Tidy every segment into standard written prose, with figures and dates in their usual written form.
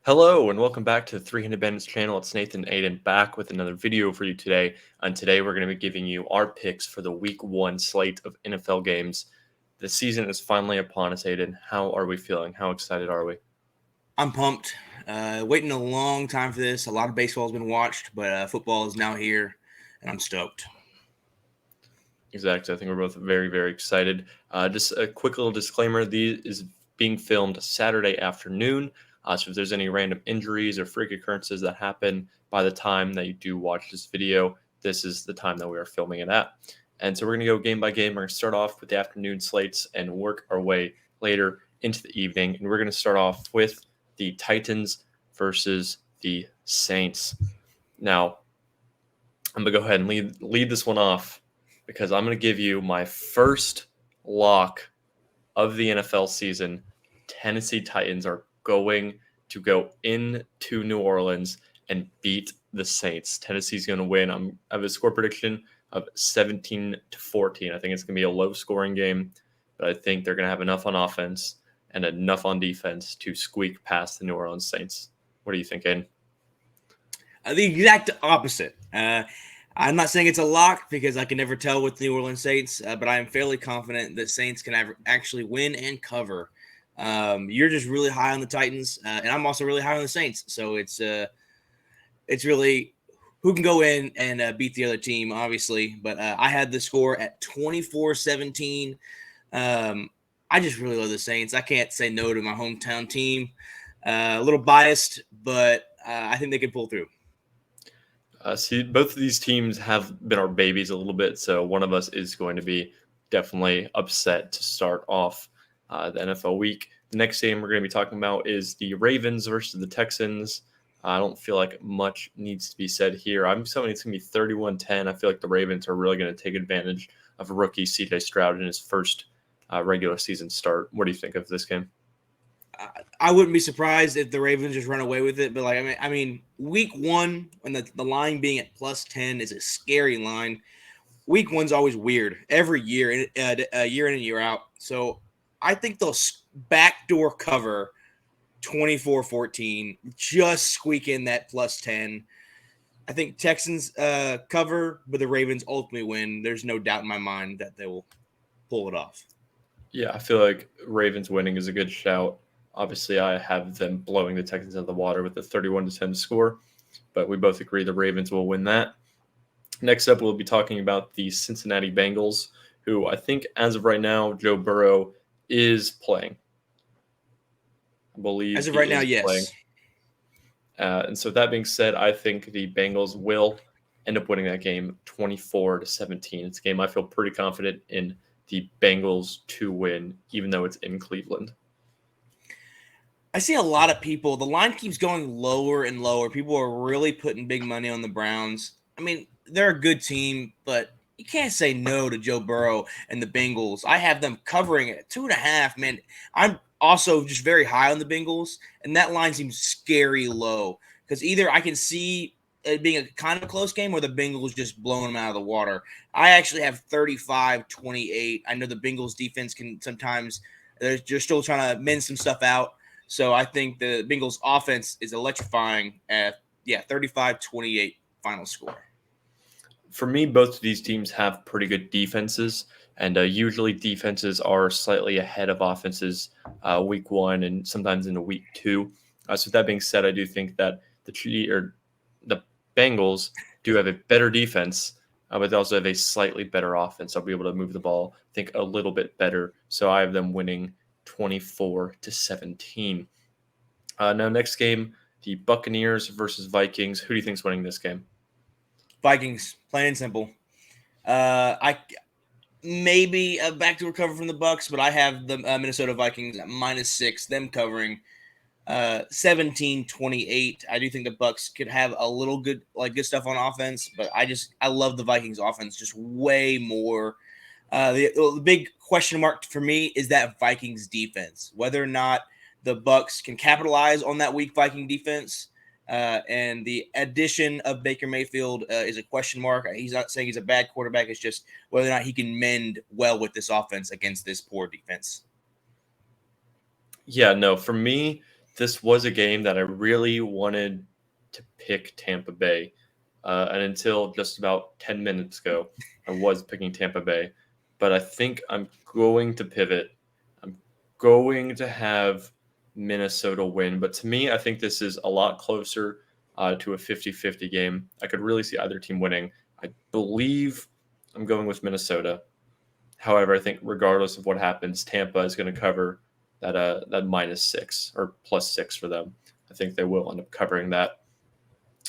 Hello and welcome back to the 300 Bandits channel. It's Nathan Aiden back with another video for you today. And today we're going to be giving you our picks for the Week 1 slate of NFL games. The season is finally upon us, Aiden. How are we feeling? How excited are we? I'm pumped. Waiting a long time for this. A lot of baseball has been watched, but football is now here, and I'm stoked. Exactly. I think we're both very, very excited. Just a quick little disclaimer. These is being filmed Saturday afternoon. So if there's any random injuries or freak occurrences that happen by the time that you do watch this video, this is the time that we are filming it at. And so we're going to go game by game. We're going to start off with the afternoon slates and work our way later into the evening. And we're going to start off with the Titans versus the Saints. Now, I'm going to go ahead and lead this one off because I'm going to give you my first lock of the NFL season. Tennessee Titans are going to go into New Orleans and beat the Saints. Tennessee's going to win. I have a score prediction of 17-14. I think it's going to be a low-scoring game, but I think they're going to have enough on offense and enough on defense to squeak past the New Orleans Saints. What do you think, Aiden? The exact opposite. I'm not saying it's a lock because I can never tell with the New Orleans Saints, but I am fairly confident that Saints can actually win and cover. You're just really high on the Titans, and I'm also really high on the Saints. So it's really who can go in and beat the other team, obviously. But I had the score at 24-17. I just really love the Saints. I can't say no to my hometown team. A little biased, but I think they can pull through. See, both of these teams have been our babies a little bit, so one of us is going to be definitely upset to start off the NFL week. The next game we're going to be talking about is the Ravens versus the Texans. I don't feel like much needs to be said here. I'm assuming it's going to be 31-10. I feel like the Ravens are really going to take advantage of rookie C.J. Stroud in his first regular season start. What do you think of this game? I wouldn't be surprised if the Ravens just run away with it. But I mean, week one, when the line being at +10 is a scary line. Week one's always weird every year, year in and year out. So I think they'll backdoor cover 24-14, just squeak in that +10. I think Texans cover, but the Ravens ultimately win. There's no doubt in my mind that they will pull it off. Yeah, I feel like Ravens winning is a good shout. Obviously, I have them blowing the Texans out of the water with a 31-10 score, but we both agree the Ravens will win that. Next up, we'll be talking about the Cincinnati Bengals, who I think as of right now, Joe Burrow is playing. I believe as of right now, yes. Playing. And so that being said, I think the Bengals will end up winning that game 24-17. It's a game I feel pretty confident in the Bengals to win, even though it's in Cleveland. I see a lot of people. The line keeps going lower and lower. People are really putting big money on the Browns. I mean, they're a good team, but you can't say no to Joe Burrow and the Bengals. I have them covering it at 2.5. Man, I'm also just very high on the Bengals, and that line seems scary low because either I can see it being a kind of close game or the Bengals just blowing them out of the water. I actually have 35-28. I know the Bengals defense can sometimes they're still trying to mend some stuff out. So I think the Bengals offense is electrifying at 35-28 final score. For me, both of these teams have pretty good defenses, and usually defenses are slightly ahead of offenses week one and sometimes into week two. So with that being said, I do think that the Bengals do have a better defense, but they also have a slightly better offense. They'll be able to move the ball, I think, a little bit better. So I have them winning 24-17. Now, next game, the Buccaneers versus Vikings. Who do you think is winning this game? Vikings, plain and simple. I maybe back to recover from the Bucs, but I have the Minnesota Vikings at -6. Them covering 17-28. I do think the Bucs could have a little good stuff on offense, but I love the Vikings offense just way more. The big question mark for me is that Vikings defense, whether or not the Bucs can capitalize on that weak Viking defense. And the addition of Baker Mayfield is a question mark. He's not saying he's a bad quarterback. It's just whether or not he can mend well with this offense against this poor defense. Yeah, no, for me, this was a game that I really wanted to pick Tampa Bay. And until just about 10 minutes ago, I was picking Tampa Bay. But I think I'm going to pivot. I'm going to have Minnesota win. But to me, I think this is a lot closer to a 50-50 game. I could really see either team winning. I believe I'm going with Minnesota. However, I think regardless of what happens, Tampa is going to cover that that -6 or +6 for them. I think they will end up covering that.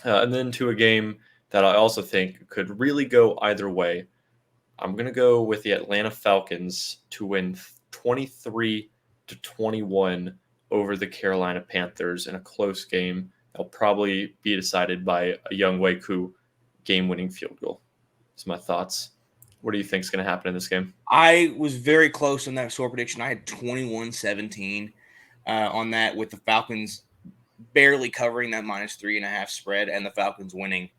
And then to a game that I also think could really go either way. I'm going to go with the Atlanta Falcons to win 23-21 over the Carolina Panthers in a close game. That'll probably be decided by a Young Wei-Koo game-winning field goal. That's my thoughts. What do you think is going to happen in this game? I was very close on that score prediction. I had 21-17 on that, with the Falcons barely covering that -3.5 spread and the Falcons winning.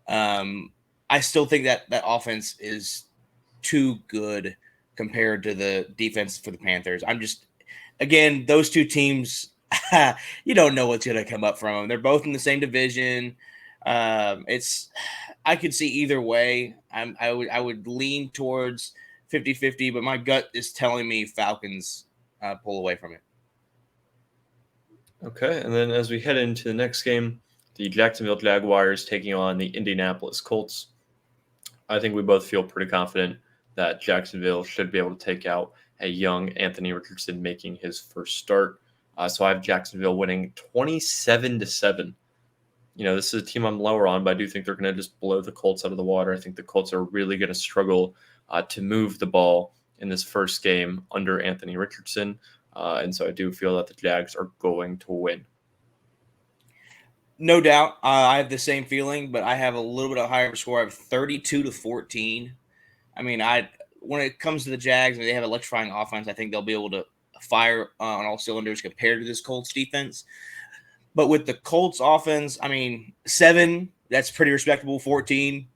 I still think that offense is too good compared to the defense for the Panthers. Again, those two teams, you don't know what's going to come up from them. They're both in the same division. I could see either way. I would lean towards 50-50, but my gut is telling me Falcons pull away from it. Okay, and then as we head into the next game, the Jacksonville Jaguars taking on the Indianapolis Colts. I think we both feel pretty confident that Jacksonville should be able to take out a young Anthony Richardson making his first start. So I have Jacksonville winning 27-7. This is a team I'm lower on, but I do think they're going to just blow the Colts out of the water. I think the Colts are really going to struggle to move the ball in this first game under Anthony Richardson. And so I do feel that the Jags are going to win. No doubt. I have the same feeling, but I have a little bit of higher score. I have 32-14. I mean, when it comes to the Jags, they have electrifying offense. I think they'll be able to fire on all cylinders compared to this Colts defense. But with the Colts offense, 7, that's pretty respectable. 14,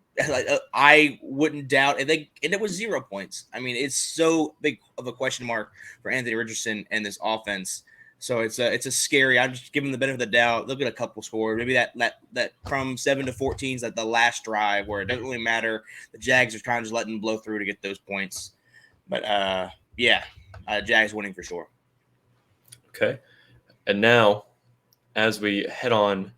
I wouldn't doubt. And it was 0 points. It's so big of a question mark for Anthony Richardson and this offense. So it's a scary. I'm just giving the benefit of the doubt. Look at a couple scores. Maybe that from 7 to 14 is like the last drive where it doesn't really matter. The Jags are trying to just let them blow through to get those points. But Jags winning for sure. Okay, and now as we head on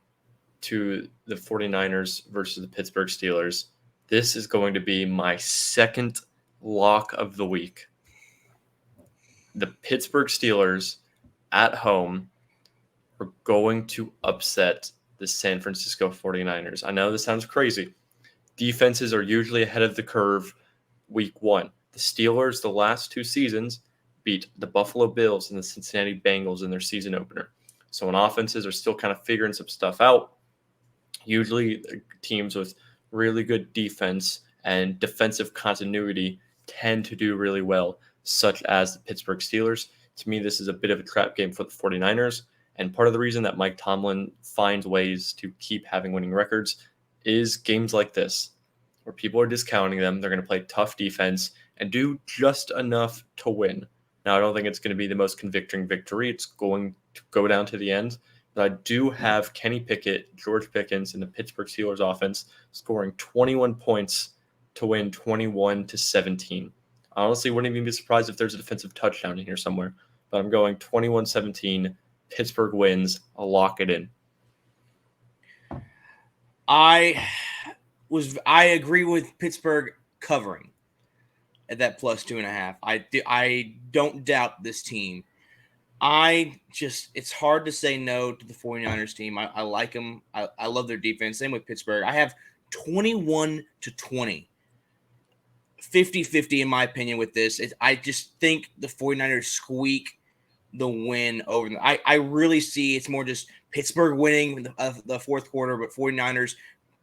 to the 49ers versus the Pittsburgh Steelers, this is going to be my second lock of the week. The Pittsburgh Steelers at home are going to upset the San Francisco 49ers. I know this sounds crazy. Defenses are usually ahead of the curve week 1. The Steelers, the last 2 seasons, beat the Buffalo Bills and the Cincinnati Bengals in their season opener. So when offenses are still kind of figuring some stuff out, usually teams with really good defense and defensive continuity tend to do really well, such as the Pittsburgh Steelers. To me, this is a bit of a trap game for the 49ers. And part of the reason that Mike Tomlin finds ways to keep having winning records is games like this, where people are discounting them. They're going to play tough defense and do just enough to win. Now, I don't think it's going to be the most convicting victory. It's going to go down to the end. But I do have Kenny Pickett, George Pickens, and the Pittsburgh Steelers offense scoring 21 points to win 21-17. I honestly wouldn't even be surprised if there's a defensive touchdown in here somewhere. But I'm going 21-17. Pittsburgh wins. I'll lock it in. I agree with Pittsburgh covering at that +2.5. I don't doubt this team. It's hard to say no to the 49ers team. I like them. I love their defense. Same with Pittsburgh. I have 21-20. 50-50 in my opinion with this. I just think the 49ers squeak the win over them. I really see it's more just Pittsburgh winning the fourth quarter, but 49ers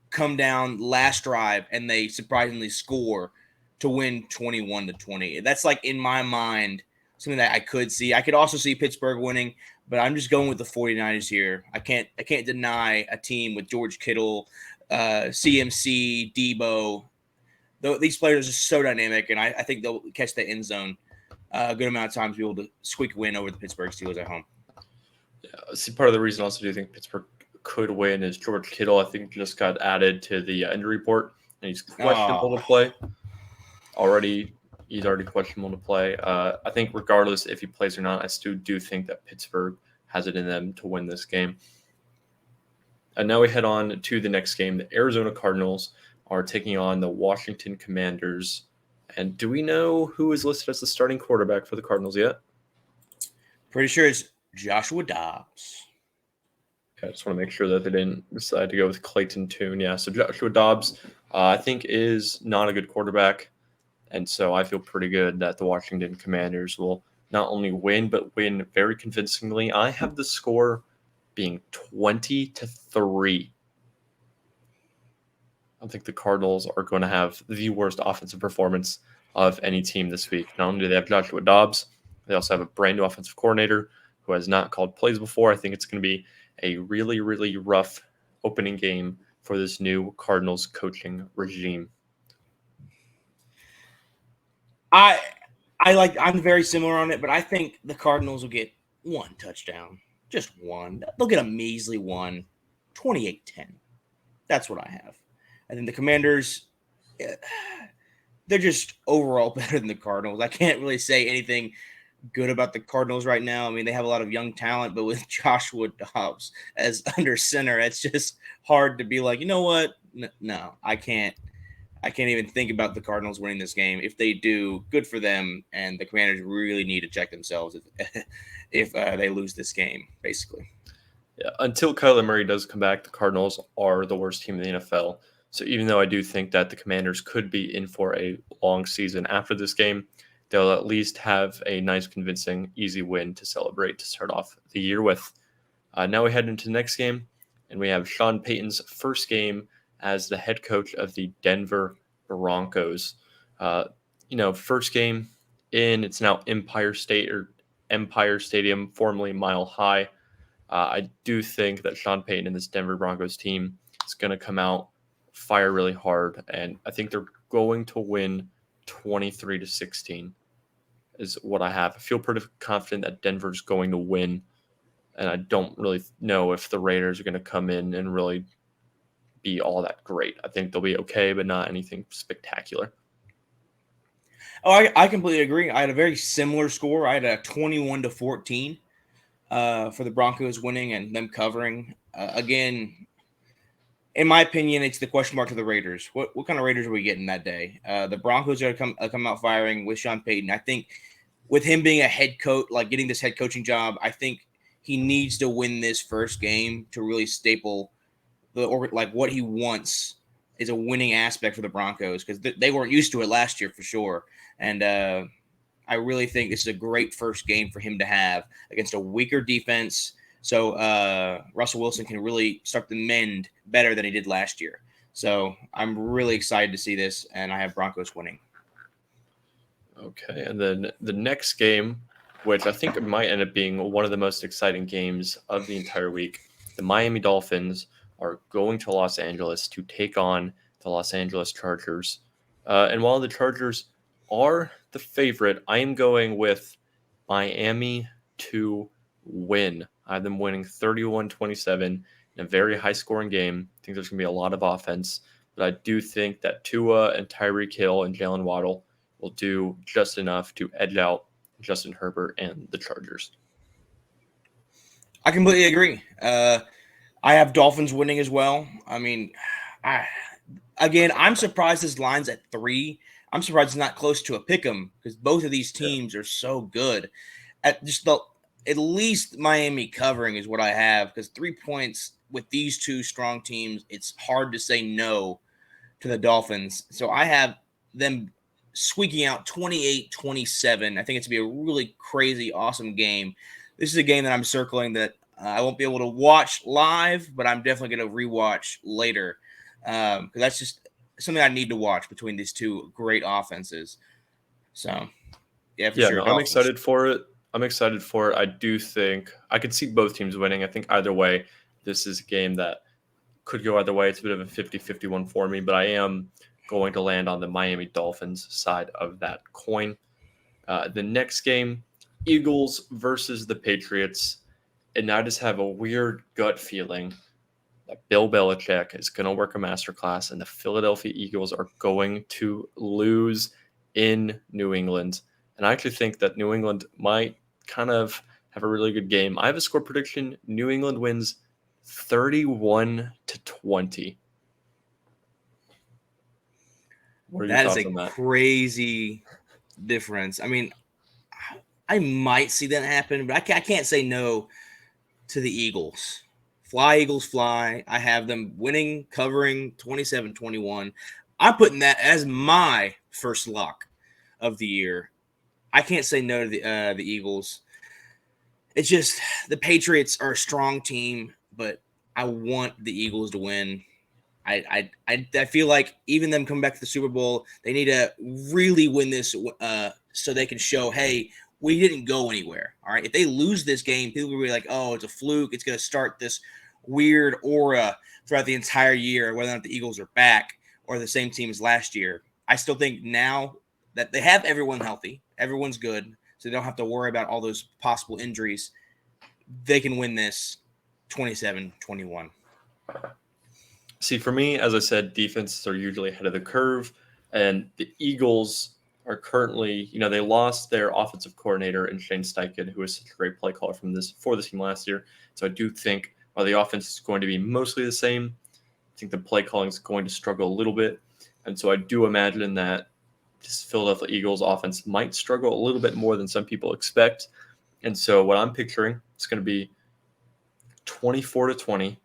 come down last drive and they surprisingly score to win 21-20. That's like in my mind something that I could see. I could also see Pittsburgh winning, but I'm just going with the 49ers here. I can't deny a team with George Kittle, CMC, Debo. These players are so dynamic, and I think they'll catch the end zone a good amount of times to be able to squeak a win over the Pittsburgh Steelers at home. See, part of the reason I also do think Pittsburgh could win is George Kittle, I think, just got added to the injury report, and he's questionable Oh, to play. He's already questionable to play. I think regardless if he plays or not, I still do think that Pittsburgh has it in them to win this game. And now we head on to the next game. The Arizona Cardinals are taking on the Washington Commanders. And do we know who is listed as the starting quarterback for the Cardinals yet? pretty sure it's Joshua Dobbs. I just want to make sure that they didn't decide to go with Clayton Tune. Yeah, so Joshua Dobbs, I think, is not a good quarterback. And so I feel pretty good that the Washington Commanders will not only win, but win very convincingly. I have the score being 20-3. I think the Cardinals are going to have the worst offensive performance of any team this week. Not only do they have Joshua Dobbs, they also have a brand new offensive coordinator who has not called plays before. I think it's going to be a really, really rough opening game for this new Cardinals coaching regime. I'm very similar on it, but I think the Cardinals will get one touchdown. Just one. They'll get a measly one. 28-10. That's what I have. I think the Commanders, they're just overall better than the Cardinals. I can't really say anything good about the Cardinals right now. I mean, they have a lot of young talent, but with Joshua Dobbs as under center, it's just hard to be like, you know what? No, I can't. I can't even think about the Cardinals winning this game. If they do, good for them. And the Commanders really need to check themselves if they lose this game, basically. Yeah, until Kyler Murray does come back, the Cardinals are the worst team in the NFL. So even though I do think that the Commanders could be in for a long season after this game, they'll at least have a nice, convincing, easy win to celebrate to start off the year with. Now we head into the next game, and we have Sean Payton's first game as the head coach of the Denver Broncos. First game in, it's now Empire Stadium, formerly Mile High. I do think that Sean Payton and this Denver Broncos team is going to come out, fire really hard, and I think they're going to win 23-16 is what I have. I feel pretty confident that Denver's going to win, and I don't really know if the Raiders are going to come in and really be all that great. I think they'll be okay, but not anything spectacular. Oh, I completely agree. I had a very similar score. I had a 21-14 for the Broncos winning and them covering. Again, in my opinion, it's the question mark to the Raiders. What kind of Raiders are we getting that day? The Broncos are going to come out firing with Sean Payton. I think with him being a head coach, like getting this head coaching job, I think he needs to win this first game to really staple what he wants is a winning aspect for the Broncos because they weren't used to it last year for sure. And I really think this is a great first game for him to have against a weaker defense. So Russell Wilson can really start to mend better than he did last year. So I'm really excited to see this, and I have Broncos winning. Okay, and then the next game, which I think might end up being one of the most exciting games of the entire week, the Miami Dolphins are going to Los Angeles to take on the Los Angeles Chargers. And while the Chargers are the favorite, I am going with Miami to win. I have them winning 31-27 in a very high-scoring game. I think there's going to be a lot of offense, but I do think that Tua and Tyreek Hill and Jalen Waddle will do just enough to edge out Justin Herbert and the Chargers. I completely agree. I have Dolphins winning as well. I mean, I'm surprised this line's at 3. I'm surprised it's not close to a pick 'em because both of these teams are so good. At least Miami covering is what I have because 3 points with these two strong teams, it's hard to say no to the Dolphins. So I have them squeaking out 28-27. I think it's going to be a really crazy, awesome game. This is a game that I'm circling that I won't be able to watch live, but I'm definitely going to rewatch later because that's just something I need to watch between these two great offenses. So, yeah, for sure. No, I'm excited for it. I do think I could see both teams winning. I think either way, this is a game that could go either way. It's a bit of a 50-51 for me, but I am going to land on the Miami Dolphins side of that coin. The next game, Eagles versus the Patriots. And I just have a weird gut feeling that Bill Belichick is going to work a masterclass and the Philadelphia Eagles are going to lose in New England. And I actually think that New England might kind of have a really good game. I have a score prediction. New England wins 31-20. What are your That is thoughts a on that? crazy difference. I mean, I might see that happen, but I can't say no to the Eagles. Fly, Eagles, fly. I have them winning, covering 27-21. I'm putting that as my first lock of the year. I can't say no to the Eagles. It's just the Patriots are a strong team, but I want the Eagles to win. I feel like even them coming back to the Super Bowl, they need to really win this so they can show, hey, we didn't go anywhere. All right. If they lose this game, people will be like, oh, it's a fluke. It's going to start this weird aura throughout the entire year, whether or not the Eagles are back or the same team as last year. I still think now that they have everyone healthy, everyone's good, so they don't have to worry about all those possible injuries. They can win this 27-21. See, for me, as I said, defenses are usually ahead of the curve, and the Eagles are currently, they lost their offensive coordinator in Shane Steichen, who was such a great play caller for the team last year. So I do think while the offense is going to be mostly the same, I think the play calling is going to struggle a little bit. And so I do imagine that this Philadelphia Eagles offense might struggle a little bit more than some people expect. And so what I'm picturing is going to be 24-20.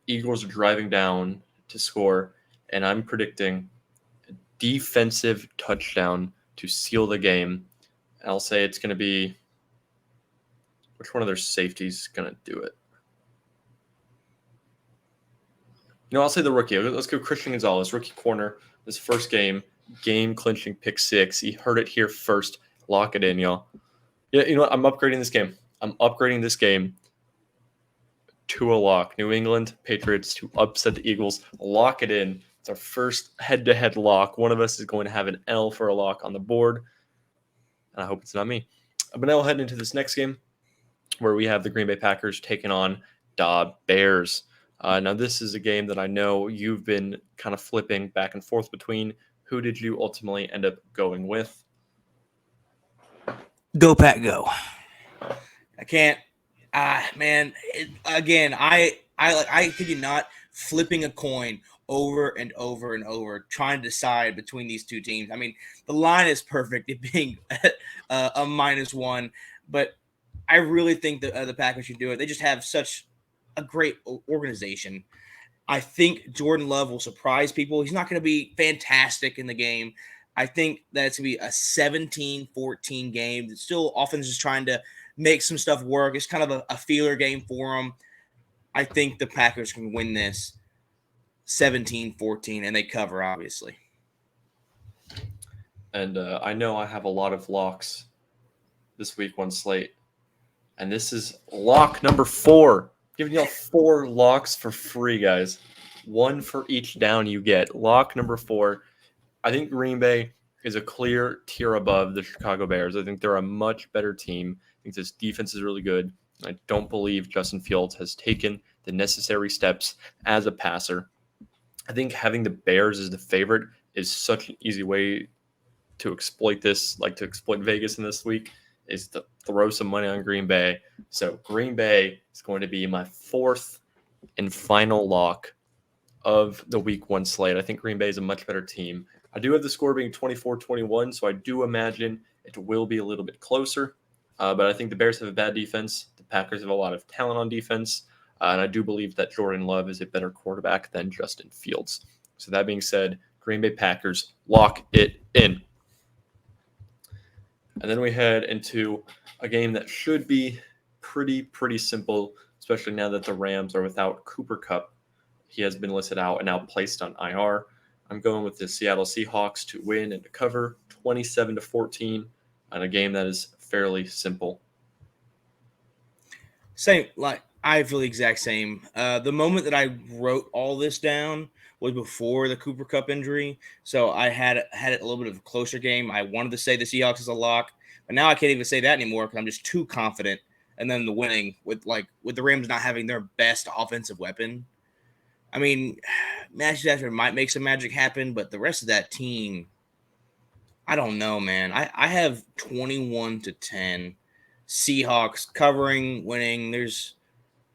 Eagles are driving down to score, and I'm predicting a defensive touchdown to seal the game. I'll say it's going to be – which one of their safeties is going to do it? I'll say the rookie. Let's go Christian Gonzalez, rookie corner. This first game-clinching pick six. He heard it here first. Lock it in, y'all. Yeah, you know what? I'm upgrading this game to a lock. New England Patriots to upset the Eagles. Lock it in. It's our first head-to-head lock. One of us is going to have an L for a lock on the board. And I hope it's not me. But now we'll head into this next game where we have the Green Bay Packers taking on the Bears. Now, this is a game that I know you've been kind of flipping back and forth between. Who did you ultimately end up going with? Go, Pack, go. I can't. Man, again, I kid you not, flipping a coin over and over and over, trying to decide between these two teams. I mean, the line is perfect, it being a -1, but I really think that the Packers should do it. They just have such a great organization. I think Jordan Love will surprise people. He's not going to be fantastic in the game. I think that it's going to be a 17-14 game. It's still offense is trying to make some stuff work. It's kind of a feeler game for them. I think the Packers can win this 17-14, and they cover, obviously. And I know I have a lot of locks this week on slate. And this is lock number 4. Giving y'all 4 locks for free, guys. 1 for each down you get. Lock number 4. I think Green Bay is a clear tier above the Chicago Bears. I think they're a much better team. I think this defense is really good. I don't believe Justin Fields has taken the necessary steps as a passer. I think having the Bears as the favorite is such an easy way to exploit this, like to exploit Vegas in this week, is to throw some money on Green Bay. So Green Bay is going to be my 4th and final lock of the week 1 slate. I think Green Bay is a much better team. I do have the score being 24-21, so I do imagine it will be a little bit closer. But I think the Bears have a bad defense. The Packers have a lot of talent on defense. And I do believe that Jordan Love is a better quarterback than Justin Fields. So that being said, Green Bay Packers, lock it in. And then we head into a game that should be pretty simple, especially now that the Rams are without Cooper Kupp. He has been listed out and now placed on IR. I'm going with the Seattle Seahawks to win and to cover 27-14 on a game that is fairly simple. Same, like I feel the exact same. The moment that I wrote all this down was before the Cooper Kupp injury, so I had it a little bit of a closer game. I wanted to say the Seahawks is a lock, but now I can't even say that anymore because I'm just too confident and then the winning with the Rams not having their best offensive weapon. I mean, Matthew Stafford might make some magic happen, but the rest of that team, I don't know, man. I have 21-10 Seahawks covering, winning.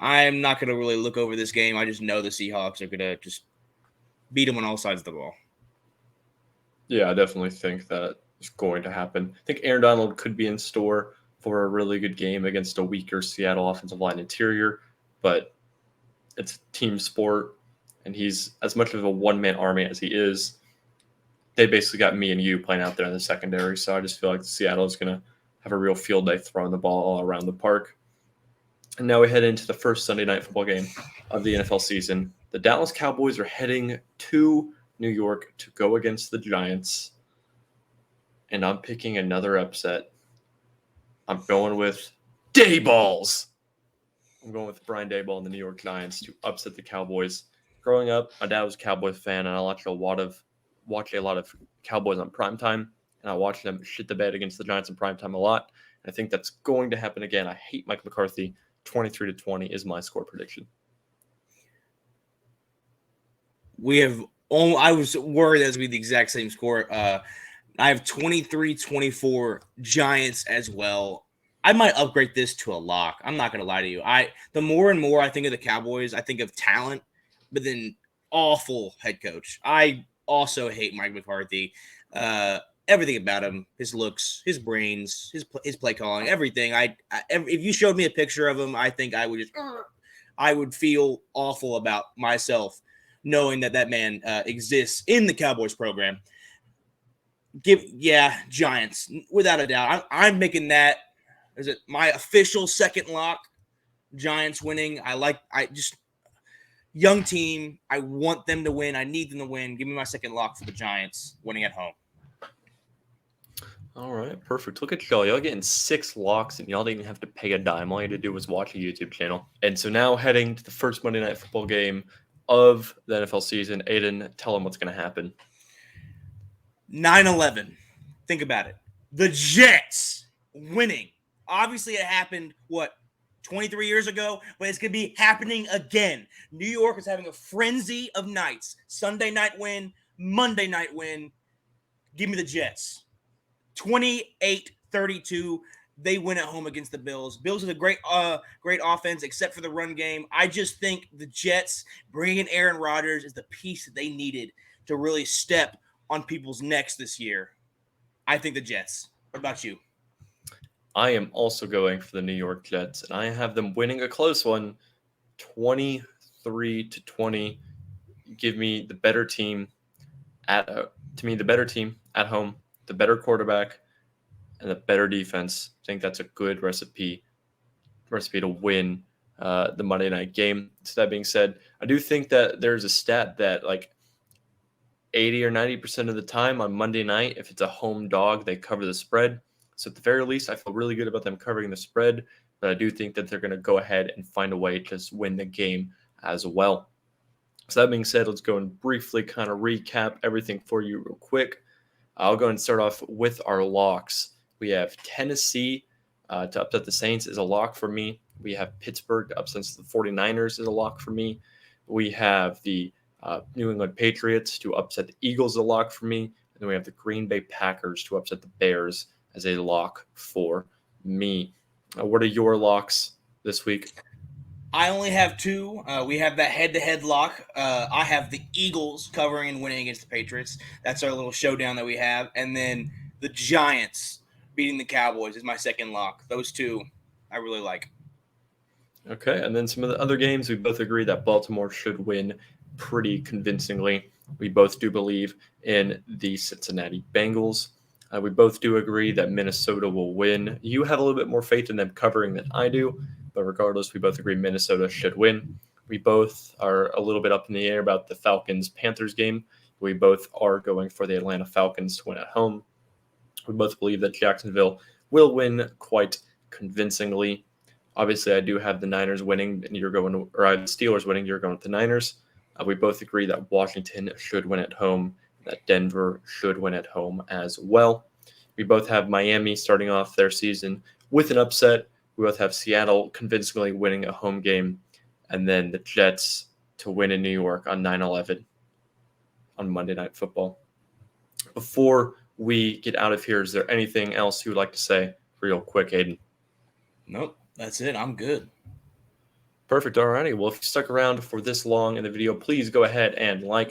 I'm not going to really look over this game. I just know the Seahawks are going to just beat them on all sides of the ball. Yeah, I definitely think that is going to happen. I think Aaron Donald could be in store for a really good game against a weaker Seattle offensive line interior, but it's a team sport, and he's as much of a one-man army as he is. They basically got me and you playing out there in the secondary, so I just feel like Seattle is going to have a real field day throwing the ball all around the park. And now we head into the first Sunday night football game of the NFL season. The Dallas Cowboys are heading to New York to go against the Giants, and I'm picking another upset. I'm going with Dayballs. I'm going with Brian Daboll and the New York Giants to upset the Cowboys. Growing up, my dad was a Cowboys fan, and I watched a lot of Cowboys on primetime, and I watched them shit the bed against the Giants in primetime a lot. And I think that's going to happen again. I hate Mike McCarthy. 23-20 is my score prediction. I was worried that would be the exact same score. I have 23-24 Giants as well. I might upgrade this to a lock. I'm not going to lie to you. The more and more I think of the Cowboys, I think of talent, but then awful head coach. I also hate Mike McCarthy. Everything about him, his looks, his brains, his play calling, everything. If you showed me a picture of him, I think I would feel awful about myself knowing that man exists in the Cowboys program. Giants without a doubt. I'm making that. Is it my official second lock? Giants winning. Young team. I want them to win. I need them to win. Give me my second lock for the Giants winning at home. All right, perfect. Look at y'all. Y'all getting 6 locks, and y'all didn't even have to pay a dime. All you had to do was watch a YouTube channel. And so now heading to the first Monday Night Football game of the NFL season. Aiden, tell them what's going to happen. 9-11. Think about it. The Jets winning. Obviously, it happened, 23 years ago? But it's going to be happening again. New York is having a frenzy of nights. Sunday night win, Monday night win. Give me the Jets. 28-32. They win at home against the Bills. Bills have a great offense, except for the run game. I just think the Jets bringing in Aaron Rodgers is the piece that they needed to really step on people's necks this year. I think the Jets. What about you? I am also going for the New York Jets, and I have them winning a close one, 23-20. Give me the better team at home, the better quarterback, and the better defense. I think that's a good recipe to win the Monday night game. So that being said, I do think that there's a stat that 80 or 90% of the time on Monday night, if it's a home dog, they cover the spread. So at the very least, I feel really good about them covering the spread, but I do think that they're going to go ahead and find a way to win the game as well. So that being said, let's go and briefly kind of recap everything for you real quick. I'll go and start off with our locks. We have Tennessee to upset the Saints is a lock for me. We have Pittsburgh to upset the 49ers is a lock for me. We have the New England Patriots to upset the Eagles is a lock for me. And then we have the Green Bay Packers to upset the Bears as a lock for me. What are your locks this week? I only have 2. We have that head-to-head lock. I have the Eagles covering and winning against the Patriots. That's our little showdown that we have. And then the Giants beating the Cowboys is my second lock. Those 2 I really like. Okay, and then some of the other games, we both agree that Baltimore should win pretty convincingly. We both do believe in the Cincinnati Bengals. We both do agree that Minnesota will win. You have a little bit more faith in them covering than I do, but regardless, we both agree Minnesota should win. We both are a little bit up in the air about the Falcons-Panthers game. We both are going for the Atlanta Falcons to win at home. We both believe that Jacksonville will win quite convincingly. Obviously, I do have the Niners winning, and I have the Steelers winning. You're going with the Niners. We both agree that Washington should win at home, that Denver should win at home as well. We both have Miami starting off their season with an upset. We both have Seattle convincingly winning a home game, and then the Jets to win in New York on 9/11 on Monday Night Football. Before we get out of here, is there anything else you would like to say real quick, Aiden? Nope, that's it. I'm good. Perfect. Alrighty. Well, if you stuck around for this long in the video, please go ahead and like,